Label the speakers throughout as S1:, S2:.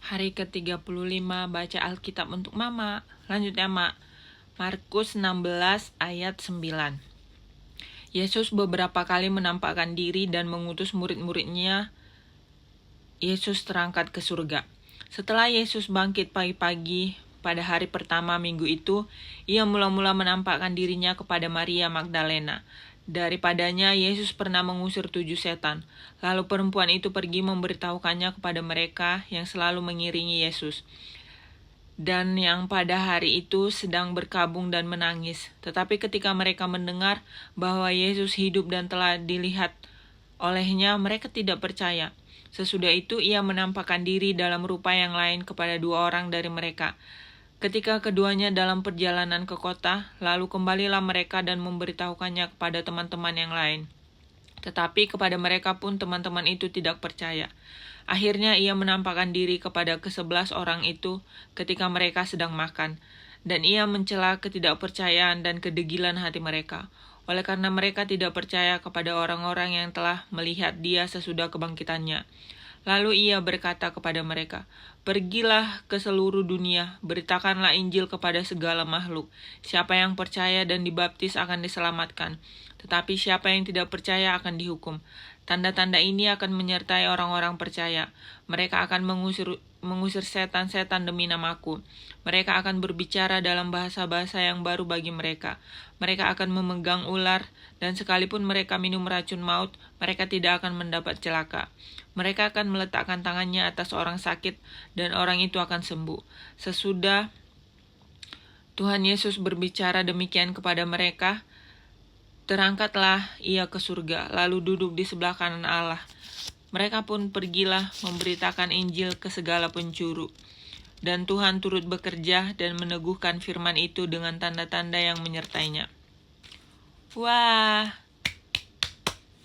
S1: Hari ke-35 baca Alkitab untuk Mama. Lanjutnya, Mak. Markus 16 ayat 9. Yesus beberapa kali menampakkan diri dan mengutus murid-muridnya. Yesus terangkat ke surga. Setelah Yesus bangkit pagi-pagi pada hari pertama minggu itu, ia mula-mula menampakkan dirinya kepada Maria Magdalena. Daripadanya Yesus pernah mengusir 7 setan. Lalu perempuan itu pergi memberitahukannya kepada mereka yang selalu mengiringi Yesus, dan yang pada hari itu sedang berkabung dan menangis. Tetapi ketika mereka mendengar bahwa Yesus hidup dan telah dilihat olehnya, mereka tidak percaya. Sesudah itu ia menampakkan diri dalam rupa yang lain kepada 2 orang dari mereka. Ketika keduanya dalam perjalanan ke kota, lalu kembalilah mereka dan memberitahukannya kepada teman-teman yang lain. Tetapi kepada mereka pun teman-teman itu tidak percaya. Akhirnya ia menampakkan diri kepada ke-11 orang itu ketika mereka sedang makan, dan ia mencela ketidakpercayaan dan kedegilan hati mereka. Oleh karena mereka tidak percaya kepada orang-orang yang telah melihat dia sesudah kebangkitannya. Lalu ia berkata kepada mereka, "Pergilah ke seluruh dunia, beritakanlah Injil kepada segala makhluk. Siapa yang percaya dan dibaptis akan diselamatkan, tetapi siapa yang tidak percaya akan dihukum. Tanda-tanda ini akan menyertai orang-orang percaya. Mereka akan mengusir setan-setan demi namaku. Mereka akan berbicara dalam bahasa-bahasa yang baru bagi mereka. Mereka akan memegang ular, dan sekalipun mereka minum racun maut, mereka tidak akan mendapat celaka. Mereka akan meletakkan tangannya atas orang sakit, dan orang itu akan sembuh." Sesudah Tuhan Yesus berbicara demikian kepada mereka, terangkatlah ia ke surga, lalu duduk di sebelah kanan Allah. Mereka pun pergilah memberitakan Injil ke segala penjuru. Dan Tuhan turut bekerja dan meneguhkan firman itu dengan tanda-tanda yang menyertainya. Wah,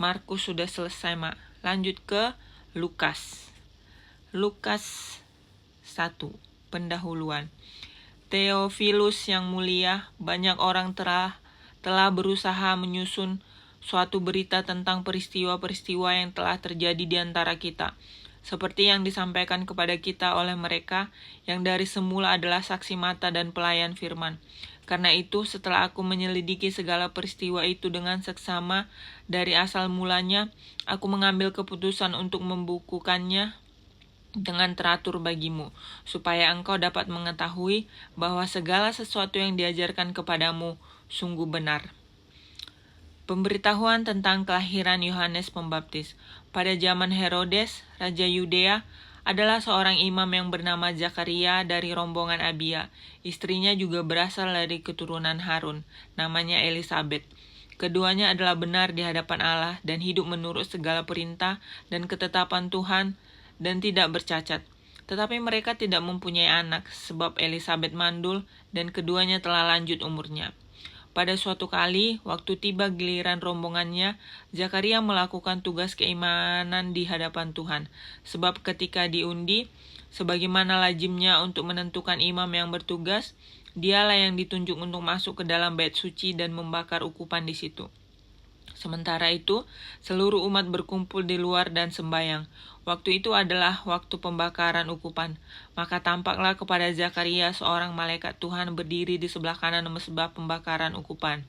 S1: Markus sudah selesai, Mak. Lanjut ke Lukas. Lukas 1, pendahuluan. Theophilus yang mulia, banyak orang telah berusaha menyusun suatu berita tentang peristiwa-peristiwa yang telah terjadi di antara kita, seperti yang disampaikan kepada kita oleh mereka yang dari semula adalah saksi mata dan pelayan firman. Karena itu, setelah aku menyelidiki segala peristiwa itu dengan seksama dari asal mulanya, aku mengambil keputusan untuk membukukannya dengan teratur bagimu, supaya engkau dapat mengetahui bahwa segala sesuatu yang diajarkan kepadamu sungguh benar. Pemberitahuan tentang kelahiran Yohanes Pembaptis. Pada zaman Herodes, Raja Yudea, adalah seorang imam yang bernama Zakaria dari rombongan Abia. Istrinya juga berasal dari keturunan Harun, namanya Elisabet. Keduanya adalah benar di hadapan Allah dan hidup menurut segala perintah dan ketetapan Tuhan dan tidak bercacat. Tetapi mereka tidak mempunyai anak, sebab Elisabet mandul dan keduanya telah lanjut umurnya. Pada suatu kali, waktu tiba giliran rombongannya, Zakaria melakukan tugas keimanan di hadapan Tuhan. Sebab ketika diundi, sebagaimana lazimnya untuk menentukan imam yang bertugas, dialah yang ditunjuk untuk masuk ke dalam bait suci dan membakar ukupan di situ. Sementara itu, seluruh umat berkumpul di luar dan sembahyang. Waktu itu adalah waktu pembakaran ukupan. Maka tampaklah kepada Zakaria seorang malaikat Tuhan berdiri di sebelah kanan mezbah pembakaran ukupan.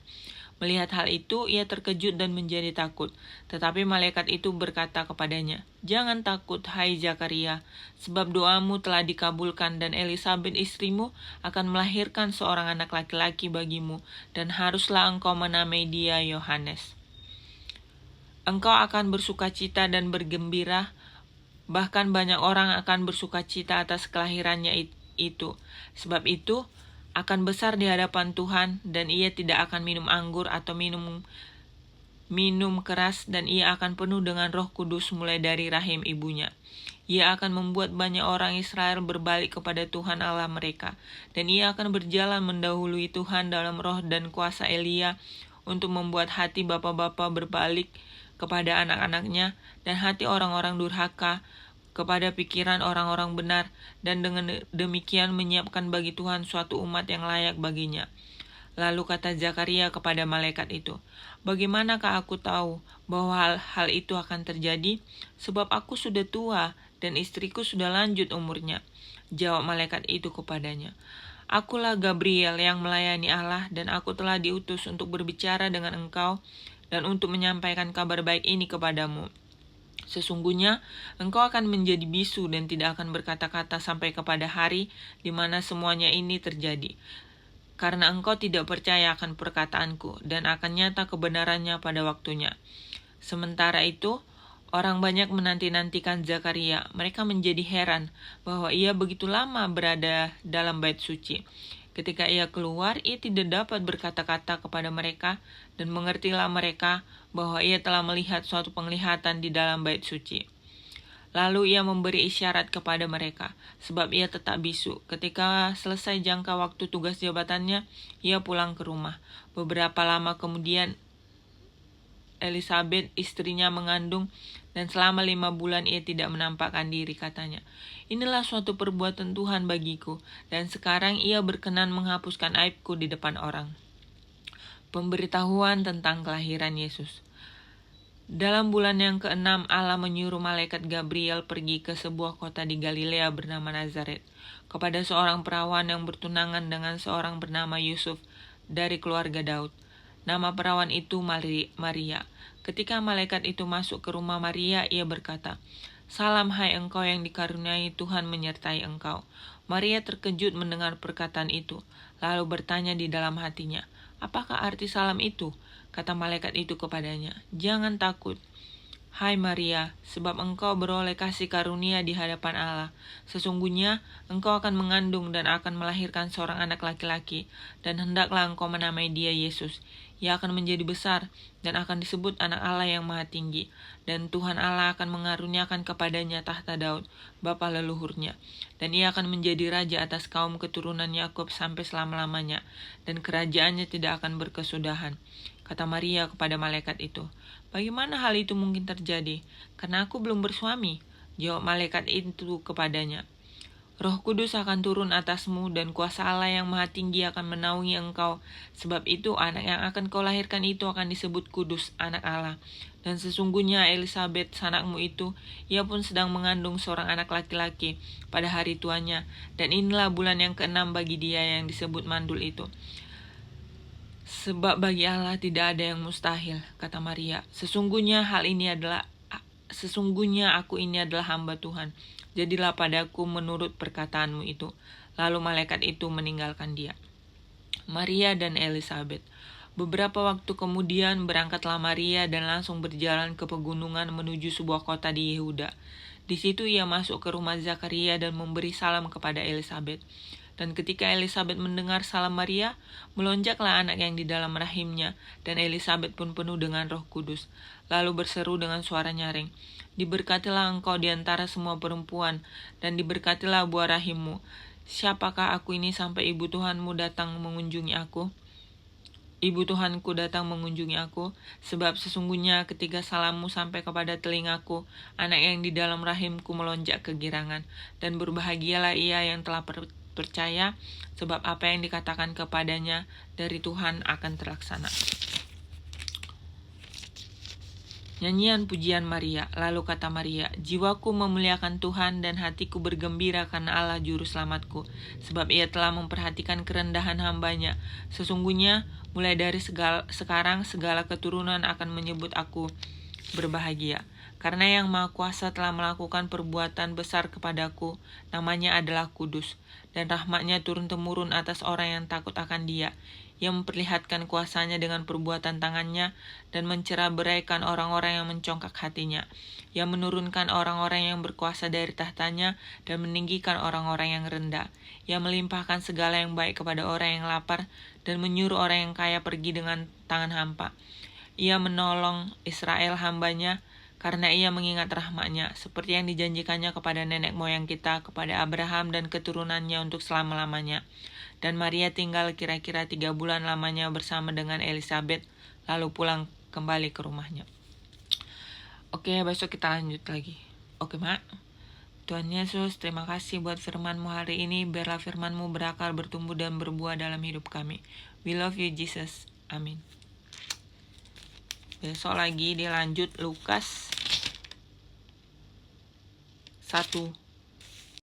S1: Melihat hal itu, ia terkejut dan menjadi takut. Tetapi malaikat itu berkata kepadanya, "Jangan takut, hai Zakaria, sebab doamu telah dikabulkan dan Elisabet istrimu akan melahirkan seorang anak laki-laki bagimu, dan haruslah engkau menamai dia Yohanes. Engkau akan bersukacita dan bergembira, bahkan banyak orang akan bersukacita atas kelahirannya itu. Sebab itu akan besar di hadapan Tuhan, dan ia tidak akan minum anggur atau minum keras, dan ia akan penuh dengan Roh Kudus mulai dari rahim ibunya. Ia akan membuat banyak orang Israel berbalik kepada Tuhan Allah mereka, dan ia akan berjalan mendahului Tuhan dalam roh dan kuasa Elia untuk membuat hati bapa-bapa berbalik kepada anak-anaknya, dan hati orang-orang durhaka kepada pikiran orang-orang benar, dan dengan demikian menyiapkan bagi Tuhan suatu umat yang layak baginya." Lalu kata Zakaria kepada malaikat itu, "Bagaimanakah aku tahu bahwa hal itu akan terjadi? Sebab aku sudah tua, dan istriku sudah lanjut umurnya. Jawab malaikat itu kepadanya, Akulah Gabriel yang melayani Allah dan aku telah diutus untuk berbicara dengan engkau dan untuk menyampaikan kabar baik ini kepadamu. Sesungguhnya engkau akan menjadi bisu dan tidak akan berkata-kata sampai kepada hari di mana semuanya ini terjadi. Karena engkau tidak percaya akan perkataanku dan akan nyata kebenarannya pada waktunya. Sementara itu, orang banyak menanti-nantikan Zakaria. Mereka menjadi heran bahwa ia begitu lama berada dalam bait suci. Ketika ia keluar, ia tidak dapat berkata-kata kepada mereka dan mengertilah mereka bahwa ia telah melihat suatu penglihatan di dalam bait suci. Lalu ia memberi isyarat kepada mereka, sebab ia tetap bisu. Ketika selesai jangka waktu tugas jabatannya, ia pulang ke rumah. Beberapa lama kemudian, Elisabet istrinya mengandung, dan selama 5 bulan ia tidak menampakkan diri, katanya. Inilah suatu perbuatan Tuhan bagiku, dan sekarang ia berkenan menghapuskan aibku di depan orang. Pemberitahuan tentang kelahiran Yesus. Dalam bulan yang ke-6, Allah menyuruh malaikat Gabriel pergi ke sebuah kota di Galilea bernama Nazaret, kepada seorang perawan yang bertunangan dengan seorang bernama Yusuf dari keluarga Daud. Nama perawan itu Maria. Ketika malaikat itu masuk ke rumah Maria, ia berkata, Salam hai engkau yang dikaruniai Tuhan menyertai engkau. Maria terkejut mendengar perkataan itu, lalu bertanya di dalam hatinya, Apakah arti salam itu? Kata malaikat itu kepadanya, Jangan takut, hai Maria, sebab engkau beroleh kasih karunia di hadapan Allah. Sesungguhnya engkau akan mengandung dan akan melahirkan seorang anak laki-laki, dan hendaklah engkau menamai dia Yesus. Ia akan menjadi besar dan akan disebut anak Allah yang maha tinggi. Dan Tuhan Allah akan mengaruniakan kepadanya tahta Daud, bapa leluhurnya. Dan ia akan menjadi raja atas kaum keturunan Yakub sampai selama-lamanya, dan kerajaannya tidak akan berkesudahan. Kata Maria kepada malaikat itu, Bagaimana hal itu mungkin terjadi? Karena aku belum bersuami. Jawab malaikat itu kepadanya, Roh Kudus akan turun atasmu dan kuasa Allah yang maha tinggi akan menaungi engkau. Sebab itu anak yang akan kau lahirkan itu akan disebut kudus, anak Allah. Dan sesungguhnya Elisabet, sanakmu itu, ia pun sedang mengandung seorang anak laki-laki pada hari tuanya. Dan inilah bulan yang ke-6 bagi dia yang disebut mandul itu. Sebab bagi Allah tidak ada yang mustahil, kata Maria. Sesungguhnya aku ini adalah hamba Tuhan. Jadilah padaku menurut perkataanmu itu. Lalu malaikat itu meninggalkan dia. Maria dan Elisabet. Beberapa waktu kemudian berangkatlah Maria dan langsung berjalan ke pegunungan menuju sebuah kota di Yehuda. Di situ ia masuk ke rumah Zakaria dan memberi salam kepada Elisabet. Dan ketika Elisabet mendengar salam Maria, melonjaklah anak yang di dalam rahimnya, dan Elisabet pun penuh dengan Roh Kudus. Lalu berseru dengan suara nyaring, Diberkatilah engkau di antara semua perempuan, dan diberkatilah buah rahimmu. Siapakah aku ini sampai ibu Tuhanku datang mengunjungi aku? Sebab sesungguhnya ketika salammu sampai kepada telingaku, anak yang di dalam rahimku melonjak kegirangan, dan berbahagialah ia yang telah percaya, sebab apa yang dikatakan kepadanya dari Tuhan akan terlaksana. Nyanyian pujian Maria. Lalu kata Maria, Jiwaku memuliakan Tuhan dan hatiku bergembira karena Allah juru selamatku, sebab ia telah memperhatikan kerendahan hambanya. Sesungguhnya mulai dari sekarang segala keturunan akan menyebut aku berbahagia. Karena yang Maha Kuasa telah melakukan perbuatan besar kepadaku, namanya adalah kudus, dan rahmatnya turun-temurun atas orang yang takut akan dia. Ia memperlihatkan kuasanya dengan perbuatan tangannya dan mencerah-beraikan orang-orang yang mencongkak hatinya. Ia menurunkan orang-orang yang berkuasa dari tahtanya dan meninggikan orang-orang yang rendah. Ia melimpahkan segala yang baik kepada orang yang lapar dan menyuruh orang yang kaya pergi dengan tangan hampa. Ia menolong Israel hambanya karena ia mengingat rahmatnya, seperti yang dijanjikannya kepada nenek moyang kita, kepada Abraham dan keturunannya untuk selama-lamanya. Dan Maria tinggal kira-kira 3 bulan lamanya bersama dengan Elisabet, lalu pulang kembali ke rumahnya. Oke, besok kita lanjut lagi. Oke, Mak. Tuhan Yesus, terima kasih buat firman-Mu hari ini. Biarlah firman-Mu berakar, bertumbuh, dan berbuah dalam hidup kami. We love you, Jesus. Amin. Besok lagi dilanjut Lukas 1.